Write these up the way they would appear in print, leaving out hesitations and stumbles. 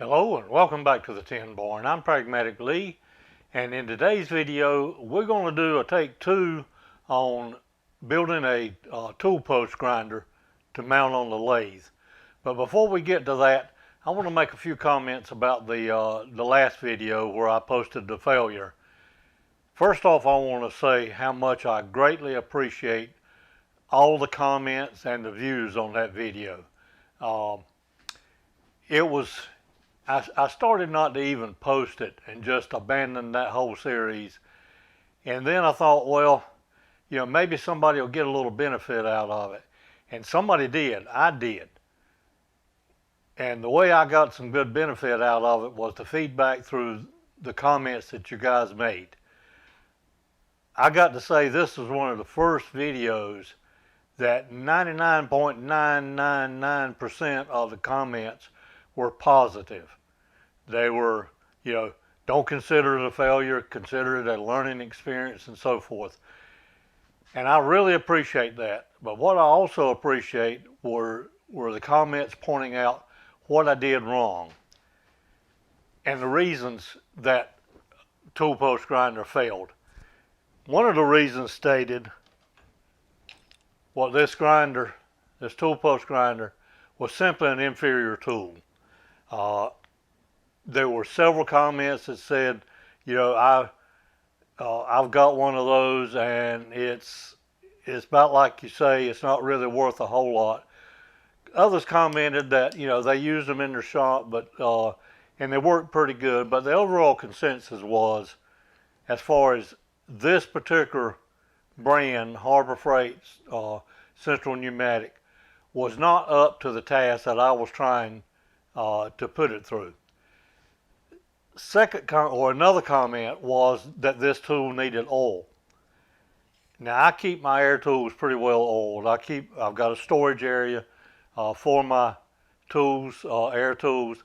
Hello and welcome back to the Tin Barn. I'm Pragmatic Lee, and in today's video we're going to do a take two on building a tool post grinder to mount on the lathe. But before we get to that, I want to make a few comments about the last video where I posted the failure. First off, I want to say how much I greatly appreciate all the comments and the views on that video. I started not to even post it and just abandoned that whole series. And then I thought, well, maybe somebody will get a little benefit out of it. And somebody did. I did. And the way I got some good benefit out of it was the feedback through the comments that you guys made. I got to say this was one of the first videos that 99.999% of the comments were positive. They were, don't consider it a failure, consider it a learning experience and so forth. And I really appreciate that. But what I also appreciate were the comments pointing out what I did wrong and the reasons that tool post grinder failed. One of the reasons stated, well, this tool post grinder was simply an inferior tool. There were several comments that said, I've got one of those and it's about like you say, it's not really worth a whole lot. Others commented that, they used them in their shop, but and they worked pretty good. But the overall consensus was, as far as this particular brand, Harbor Freight Central Pneumatic, was not up to the task that I was trying to put it through. Another comment was that this tool needed oil. Now I keep my air tools pretty well oiled. I've got a storage area for my tools, air tools.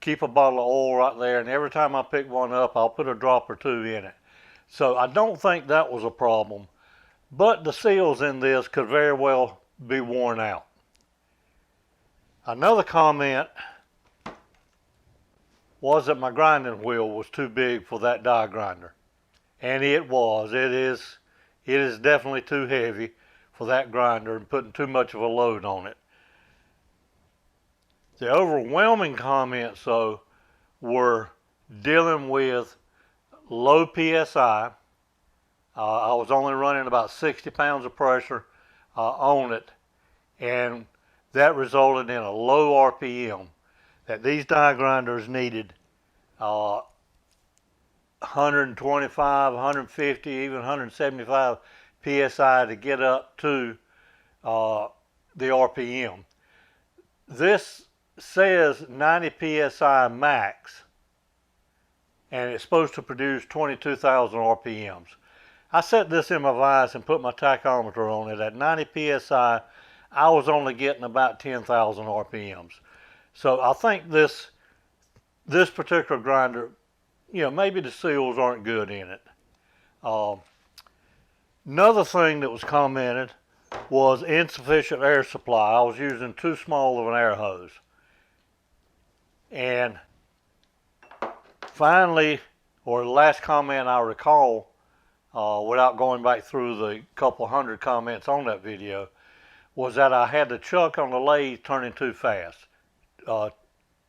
Keep a bottle of oil right there, and every time I pick one up, I'll put a drop or two in it. So I don't think that was a problem, but the seals in this could very well be worn out. Another comment was that my grinding wheel was too big for that die grinder. And it was. It is definitely too heavy for that grinder and putting too much of a load on it. The overwhelming comments, though, were dealing with low PSI. I was only running about 60 pounds of pressure on it, and that resulted in a low RPM. That these die grinders needed 125, 150, even 175 PSI to get up to the RPM. This says 90 PSI max, and it's supposed to produce 22,000 RPMs. I set this in my vise and put my tachometer on it. At 90 PSI, I was only getting about 10,000 RPMs. So I think this particular grinder, maybe the seals aren't good in it. Another thing that was commented was insufficient air supply. I was using too small of an air hose. And finally, or the last comment I recall, without going back through the couple hundred comments on that video, was that I had the chuck on the lathe turning too fast.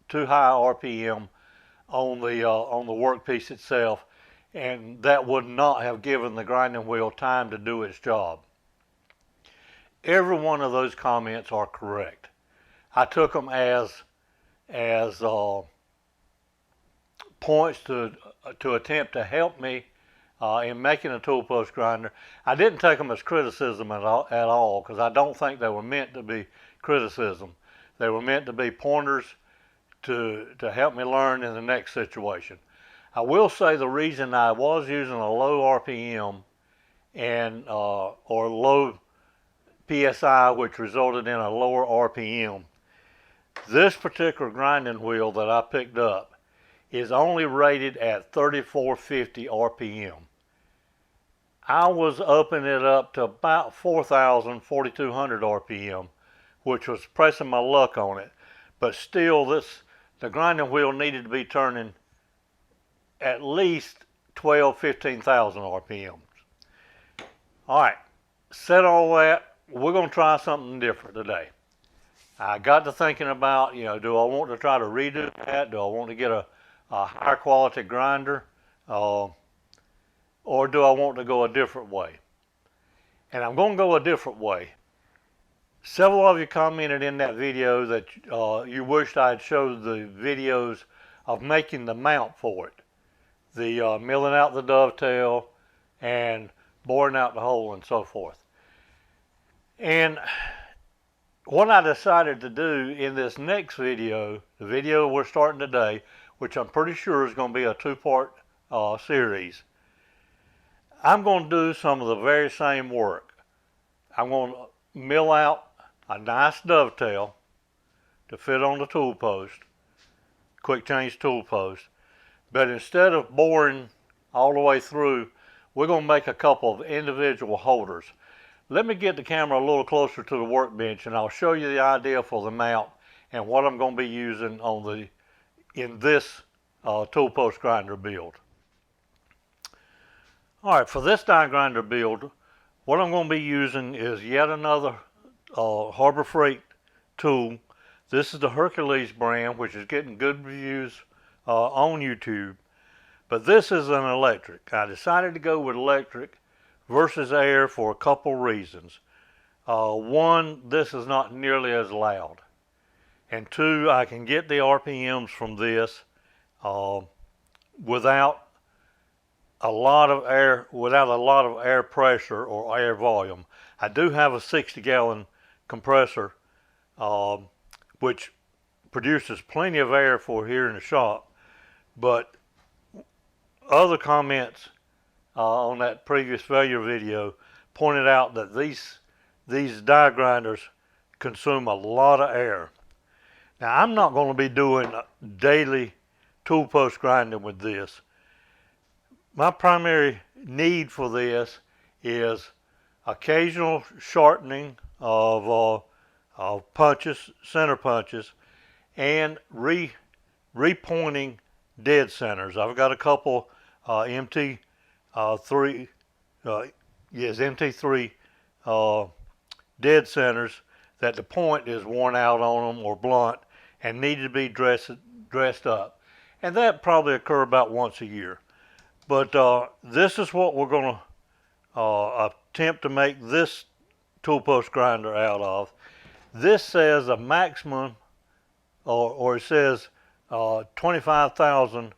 Too high RPM on the workpiece itself, and that would not have given the grinding wheel time to do its job. Every one of those comments are correct. I took them as points to attempt to help me in making a tool post grinder. I didn't take them as criticism at all, because I don't think they were meant to be criticism. They were meant to be pointers to help me learn in the next situation. I will say the reason I was using a low RPM and or low PSI, which resulted in a lower RPM, this particular grinding wheel that I picked up is only rated at 3450 RPM. I was upping it up to about 4,000, 4,200 RPM, which was pressing my luck on it. But still, the grinding wheel needed to be turning at least 15,000 RPMs. All right, set all that, we're going to try something different today. I got to thinking about, do I want to try to redo that? Do I want to get a higher quality grinder? Or do I want to go a different way? And I'm going to go a different way. Several of you commented in that video that you wished I had showed the videos of making the mount for it. The milling out the dovetail and boring out the hole and so forth. And what I decided to do in this next video, the video we're starting today, which I'm pretty sure is going to be a two-part series, I'm going to do some of the very same work. I'm going to mill out a nice dovetail to fit on the tool post, quick change tool post, but instead of boring all the way through, we're going to make a couple of individual holders. Let me get the camera a little closer to the workbench and I'll show you the idea for the mount and what I'm going to be using in this tool post grinder build. Alright, for this die grinder build, what I'm going to be using is yet another Harbor Freight tool. This is the Hercules brand, which is getting good reviews on YouTube. But this is an electric. I decided to go with electric versus air for a couple reasons. One, this is not nearly as loud. And two, I can get the RPMs from this without a lot of air pressure or air volume. I do have a 60-gallon compressor which produces plenty of air for here in the shop, but other comments on that previous failure video pointed out that these die grinders consume a lot of air. Now I'm not going to be doing daily tool post grinding with this. My primary need for this is occasional shortening of punches, center punches, and repointing dead centers. I've got a couple MT3 dead centers that the point is worn out on them or blunt and need to be dressed up, and that probably occur about once a year. But this is what we're going to attempt to make this tool post grinder out of. This says a maximum, or it says 25,000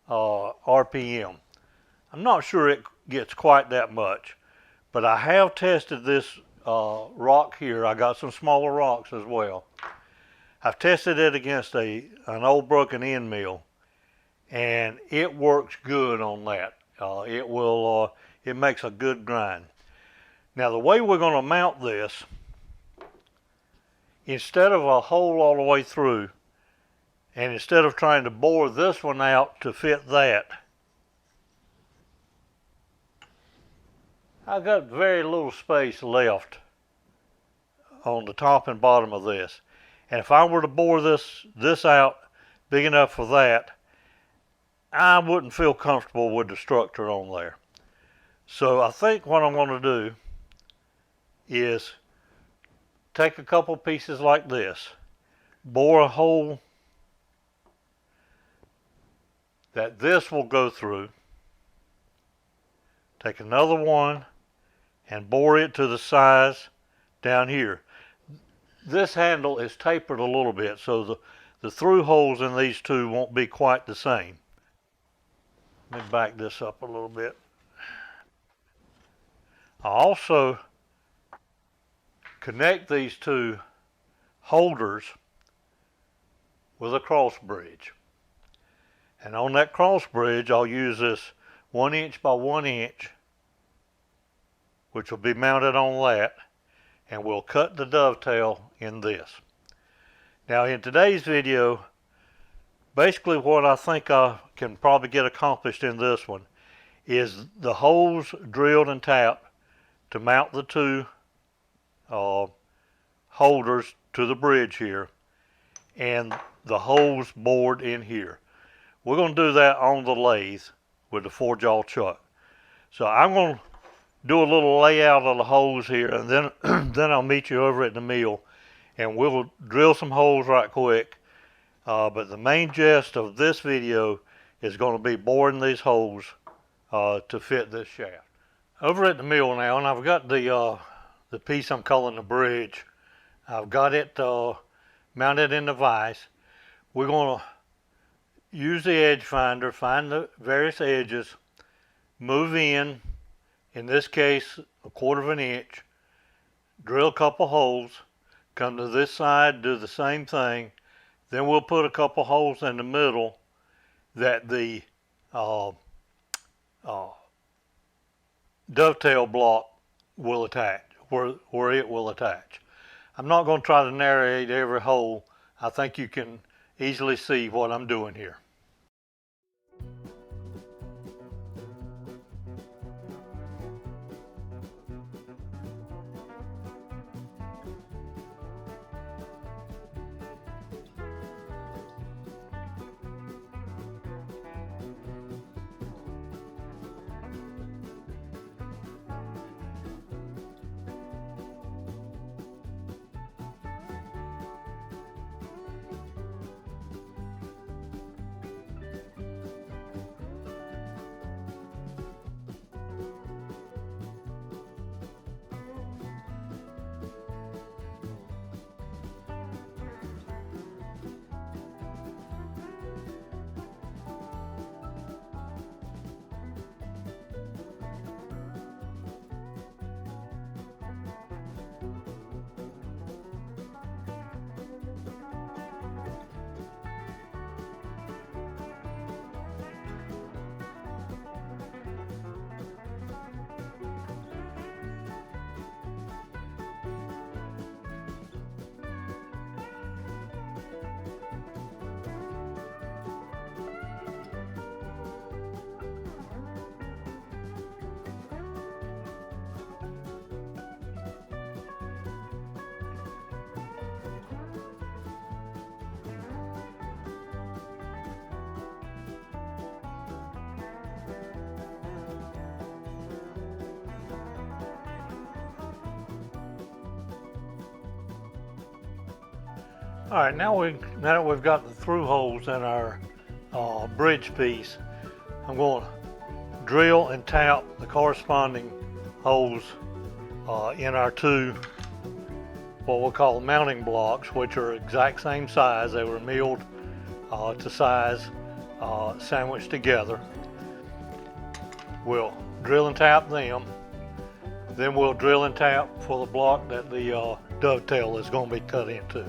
RPM. I'm not sure it gets quite that much, but I have tested this rock here. I got some smaller rocks as well. I've tested it against an old broken end mill, and it works good on that. It makes a good grind. Now the way we're going to mount this, instead of a hole all the way through, and instead of trying to bore this one out to fit that, I've got very little space left on the top and bottom of this. And if I were to bore this out big enough for that, I wouldn't feel comfortable with the structure on there. So I think what I'm going to do is take a couple pieces like this, bore a hole that this will go through, take another one and bore it to the size down here. This handle is tapered a little bit, so the through holes in these two won't be quite the same. Let me back this up a little bit. I also connect these two holders with a cross bridge. And on that cross bridge, I'll use this 1 inch by 1 inch, which will be mounted on that, and we'll cut the dovetail in this. Now in today's video, basically what I think I can probably get accomplished in this one is the holes drilled and tapped to mount the two holders to the bridge here, and the hose bored in here. We're going to do that on the lathe with the 4-jaw chuck. So I'm going to do a little layout of the hose here, and then then I'll meet you over at the mill, and we'll drill some holes right quick. But the main gist of this video is going to be boring these holes to fit this shaft. Over at the mill now, and I've got the piece I'm calling the bridge. I've got it mounted in the vise. We're going to use the edge finder, find the various edges, move in this case, 1/4 of an inch, drill a couple holes, come to this side, do the same thing. Then we'll put a couple holes in the middle that the dovetail block will attach, where it will attach. I'm not going to try to narrate every hole. I think you can easily see what I'm doing here. All right, now that we've got the through holes in our bridge piece, I'm going to drill and tap the corresponding holes in our two, what we'll call mounting blocks, which are exact same size. They were milled to size, sandwiched together. We'll drill and tap them. Then we'll drill and tap for the block that the dovetail is going to be cut into.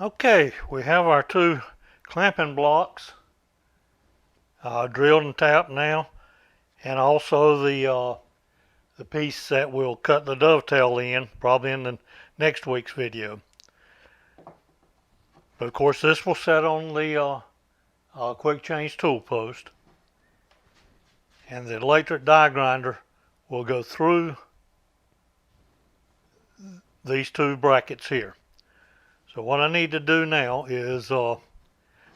Okay, we have our two clamping blocks drilled and tapped now, and also the piece that will cut the dovetail in, probably in the next week's video. But of course, this will set on the quick change tool post, and the electric die grinder will go through these two brackets here. So what I need to do now is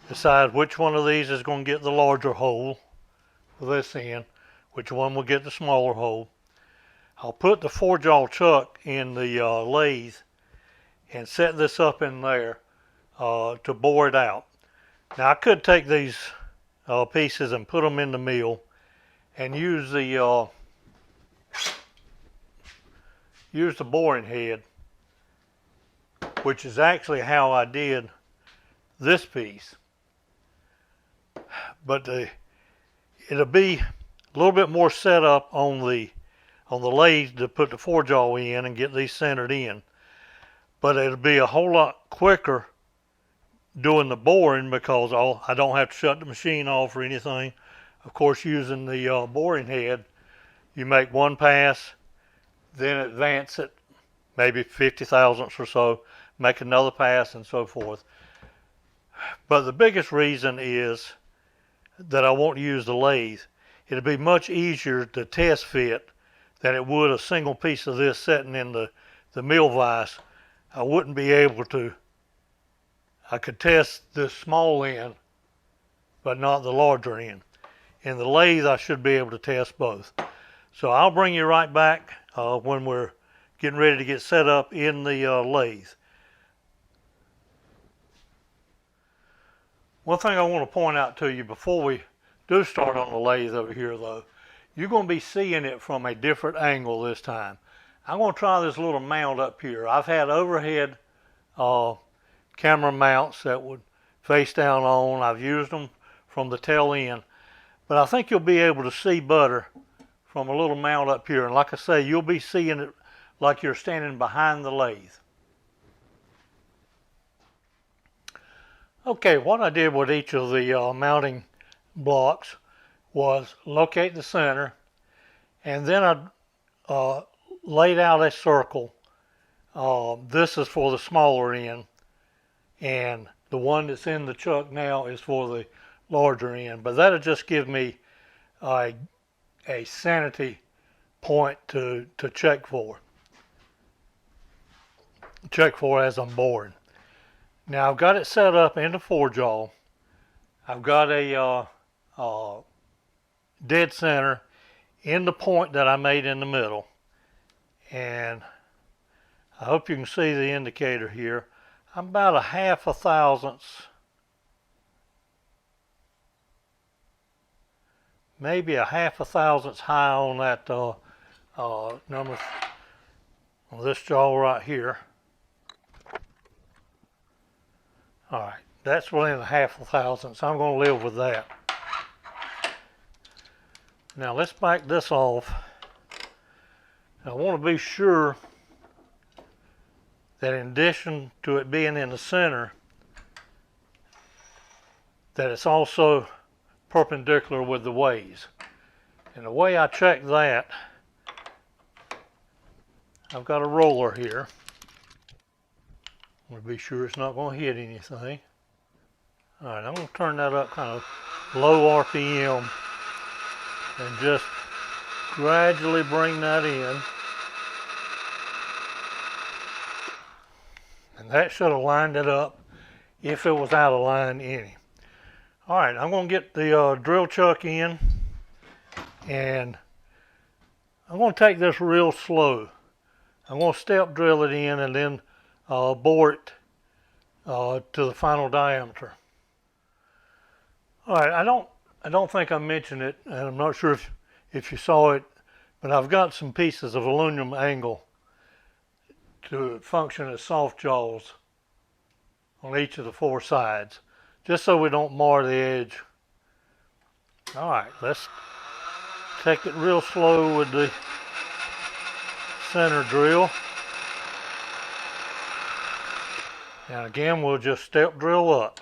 decide which one of these is going to get the larger hole for this end, which one will get the smaller hole. I'll put the 4-jaw chuck in the lathe and set this up in there to bore it out. Now I could take these pieces and put them in the mill and use the boring head, which is actually how I did this piece. But it'll be a little bit more set up on the lathe to put the 4-jaw in and get these centered in. But it'll be a whole lot quicker doing the boring because I don't have to shut the machine off or anything. Of course, using the boring head, you make one pass, then advance it maybe 50 thousandths or so, make another pass, and so forth. But the biggest reason is that I want to use the lathe. It'll be much easier to test fit than it would a single piece of this sitting in the mill vise. I wouldn't be able to. I could test this small end, but not the larger end. In the lathe, I should be able to test both. So I'll bring you right back when we're getting ready to get set up in the lathe. One thing I want to point out to you before we do start on the lathe over here, though, you're going to be seeing it from a different angle this time. I'm going to try this little mount up here. I've had overhead camera mounts that would face down on. I've used them from the tail end, but I think you'll be able to see better from a little mount up here. And like I say, you'll be seeing it like you're standing behind the lathe. Okay, what I did with each of the mounting blocks was locate the center, and then I laid out a circle. This is for the smaller end, and the one that's in the chuck now is for the larger end. But that'll just give me a sanity point to check for as I'm boring. Now I've got it set up in the 4-jaw. I've got a dead center in the point that I made in the middle, and I hope you can see the indicator here. I'm about a 1/2 thousandths, maybe a 1/2 thousandths high on that number on this jaw right here. All right, that's within a 1/2 thousandths. I'm going to live with that. Now let's back this off. I want to be sure that in addition to it being in the center, that it's also perpendicular with the ways. And the way I check that, I've got a roller here. I want to be sure it's not going to hit anything. All right, I'm going to turn that up kind of low RPM and just gradually bring that in. And that should have lined it up if it was out of line any. All right, I'm going to get the drill chuck in, and I'm going to take this real slow. I'm going to step drill it in and then bore it to the final diameter. All right, I don't think I mentioned it, and I'm not sure if you saw it, but I've got some pieces of aluminum angle to function as soft jaws on each of the 4 sides, just so we don't mar the edge. All right, let's take it real slow with the center drill. And again, we'll just step drill up.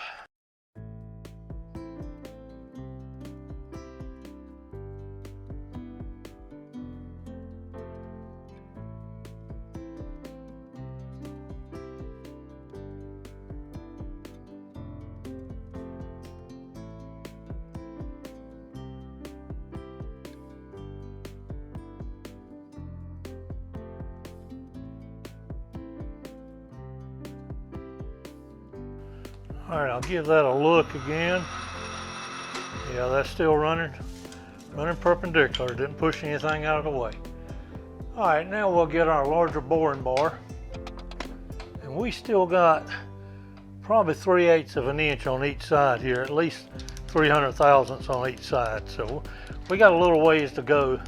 All right, I'll give that a look again. Yeah, that's still running perpendicular. Didn't push anything out of the way. All right, now we'll get our larger boring bar. And we still got probably 3/8 of an inch on each side here, at least 300 thousandths on each side. So we got a little ways to go.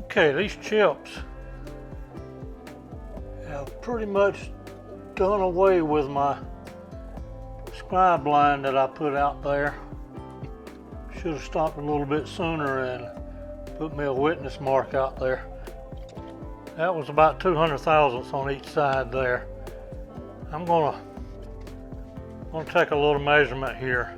Okay, these chips have pretty much done away with my scribe line that I put out there. Should have stopped a little bit sooner and put me a witness mark out there. That was about 200 thousandths on each side there. I'm gonna take a little measurement here.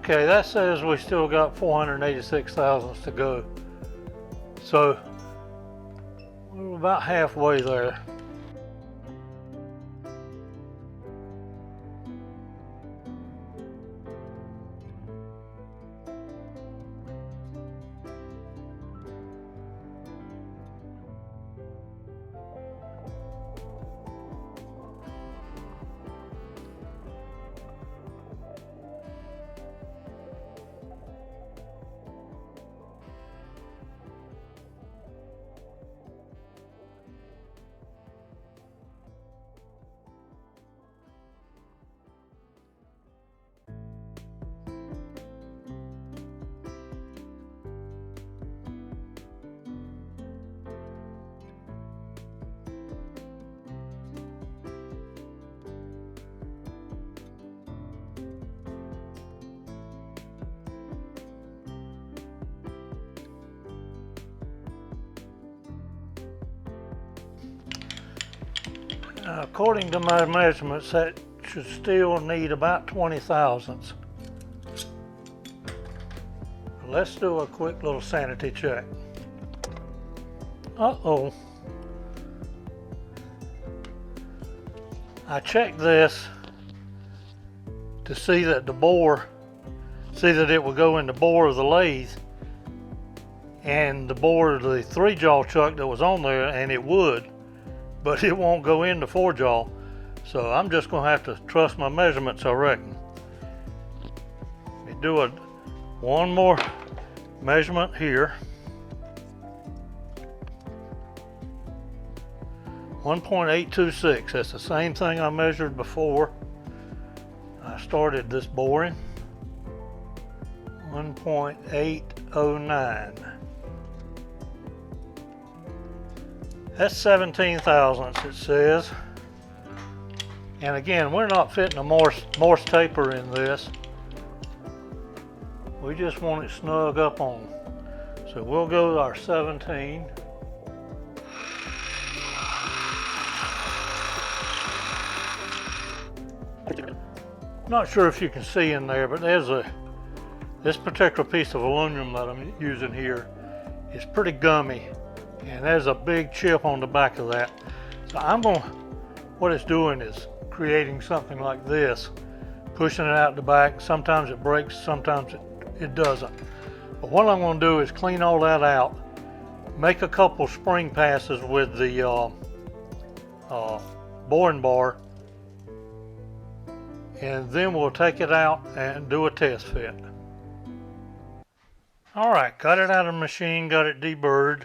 Okay, that says we still got 486 thousandths to go. So we're about halfway there. According to my measurements, that should still need about 20 thousandths. Let's do a quick little sanity check. Uh-oh. I checked this to see that the bore, it would go in the bore of the lathe and the bore of the 3-jaw chuck that was on there, and it would, but it won't go in the 4-jaw. So I'm just gonna have to trust my measurements, I reckon. Let me do one more measurement here. 1.826, that's the same thing I measured before I started this boring. 1.809. That's 17 thousandths, it says. And again, we're not fitting a Morse taper in this. We just want it snug up on. So we'll go with our 17. Not sure if you can see in there, but this particular piece of aluminum that I'm using here is pretty gummy, and there's a big chip on the back of that. So what it's doing is creating something like this, pushing it out the back. Sometimes it breaks, sometimes it doesn't. But what I'm going to do is clean all that out make a couple spring passes with the boring bar, and then we'll take it out and do a test fit. Alright, got it out of the machine, got it deburred.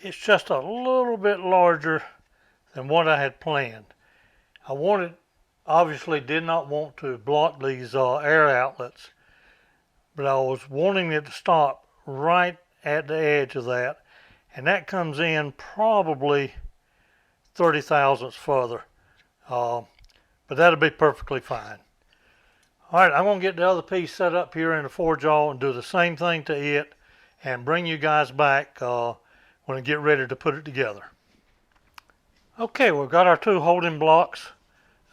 It's just a little bit larger than what I had planned. Obviously did not want to block these air outlets, but I was wanting it to stop right at the edge of that, and that comes in probably 30 thousandths further, but that'll be perfectly fine. Alright, I'm going to get the other piece set up here in the forge jaw and do the same thing to it and bring you guys back when I get ready to put it together. Okay, we've got our two holding blocks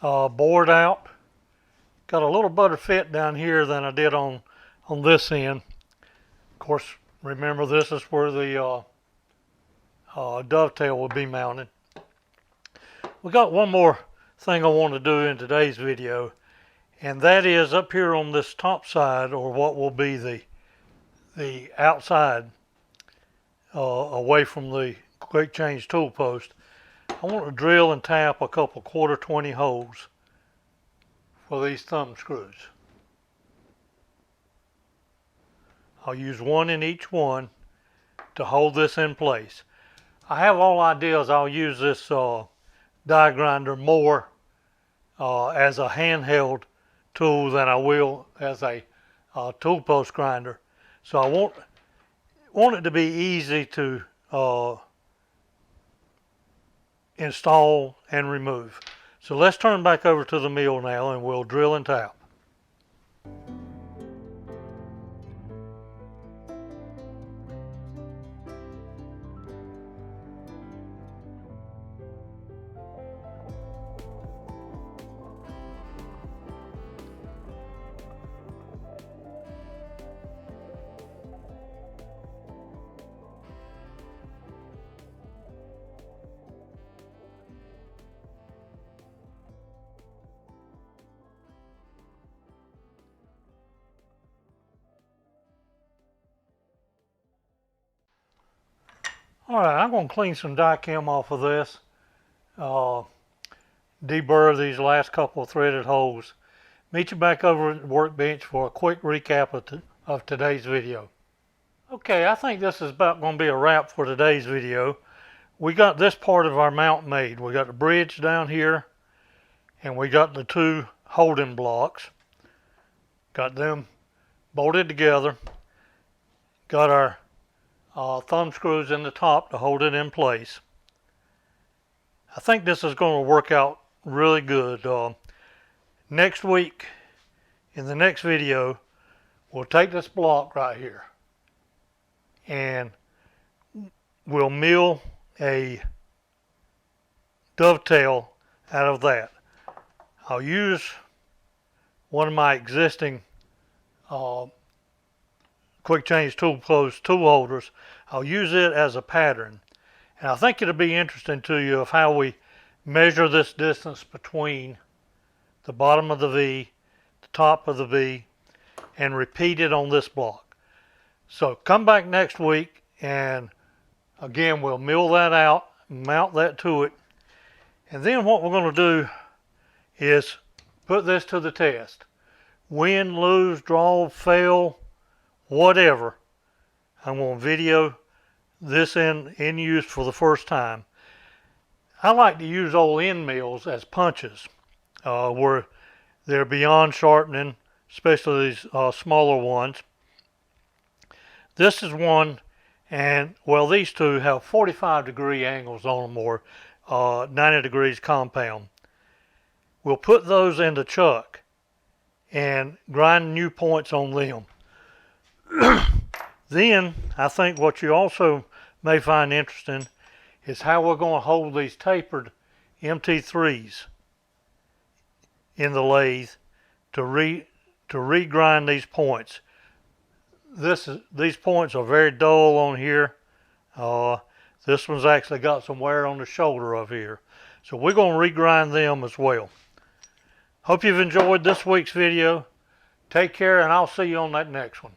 bored out. Got a little better fit down here than I did on this end. Of course, remember this is where the dovetail will be mounted. We got one more thing I want to do in today's video, and that is up here on this top side, or what will be the outside away from the quick change tool post. I want to drill and tap a couple 1/4 holes for these thumb screws. I'll use one in each one to hold this in place. I have all ideas I'll use this die grinder more as a handheld tool than I will as a tool post grinder. So I want it to be easy to install and remove. So let's turn back over to the mill now and we'll drill and tap. Alright, I'm going to clean some die chem off of this, deburr these last couple of threaded holes. Meet you back over at the workbench for a quick recap of today's video. Okay, I think this is about going to be a wrap for today's video. We got this part of our mount made. We got the bridge down here, and we got the two holding blocks. Got them bolted together. Got our thumb screws in the top to hold it in place. I think this is going to work out really good. Next week, in the next video, we'll take this block right here and we'll mill a dovetail out of that. I'll use one of my existing quick change tool post tool holders. I'll use it as a pattern, and I think it'll be interesting to you of how we measure this distance between the bottom of the V, the top of the V, and repeat it on this block. So come back next week and again we'll mill that out, mount that to it, and then what we're going to do is put this to the test. Win, lose, draw, fail, whatever, I'm going to video this in use for the first time. I like to use old end mills as punches where they're beyond shortening, especially these smaller ones. This is one, and well, these two have 45-degree angles on them, or 90 degrees compound. We'll put those into chuck and grind new points on them. Then I think what you also may find interesting is how we're going to hold these tapered MT3s in the lathe to regrind these points. These points are very dull on here. This one's actually got some wear on the shoulder of here. So we're going to regrind them as well. Hope you've enjoyed this week's video. Take care, and I'll see you on that next one.